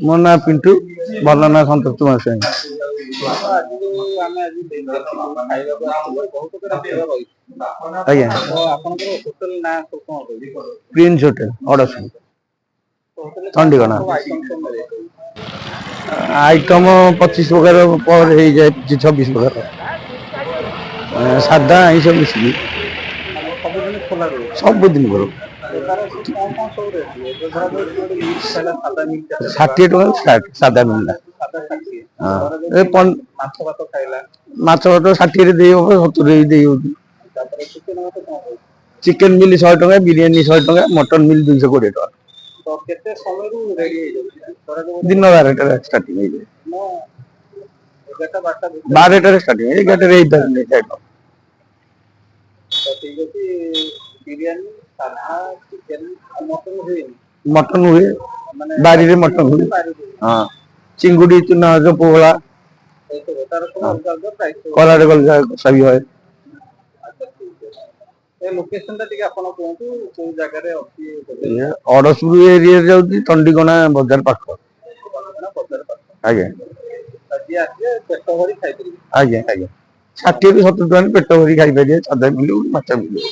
ମୋ ନାଁ ପିଣ୍ଟୁ, ଭଲ ନାଁ ସନ୍ତୋଷ କୁମାର ସ୍ୱାଇଁ। ଆଜ୍ଞା, ପ୍ରିନ୍ସ ହୋଟେଲ ଅଡସପୁର ଚଣ୍ଡିଗଣା। ଆଇଟମ 25 ପ୍ରକାର ପରେ ହେଇଯାଏ, 26 ପ୍ରକାର ସାଧା ଆଇଁଷ ମିଶିକି ସବୁଦିନ କରୁ। 60 ଟଙ୍କା ଷ୍ଟାର୍ଟ ସାଧା ମିଳିଲା। ମାଛ ଭାତ 60ରେ ଦେଇ ହବ, 70ରେ ବି ଦେଇ ହଉଛି। ଚିକେନ ମିଲ୍ 100 ଟଙ୍କା, ବିରିୟାନୀ 100 ଟଙ୍କା, ମଟନ ମିଲ୍ 220 ଟଙ୍କା। ଦିନ 12ଟାରେ ଷ୍ଟାର୍ଟିଂ ହେଇଯାଏ। 12ଟାରେ ଷ୍ଟାର୍ଟିଂ, 11ଟାରେ ହେଇପାରେନି। ମଟନ ହୁଏ, ବାରିରେ ମଟନ ହୁଏ। ହଁ, ଚିଙ୍ଗୁଡି, ଚୁନା ମାଛ, ପୋହଳା, କରାଟ କଲିଜା କଷା ବି ହୁଏ। ଅଡସପୁର ଏରିଆରେ ଯାଉଛି, ଚଣ୍ଡିଗଣା ବଜାର ପାଖ। ଆଜ୍ଞା ଆଜ୍ଞା ଆଜ୍ଞା, 60ରୁ 70 ଟଙ୍କାରେ ପେଟ ଭରି ଖାଇପାରିବେ, ସାଧା ମିଳିବ, ମାଛ ମିଳିବ।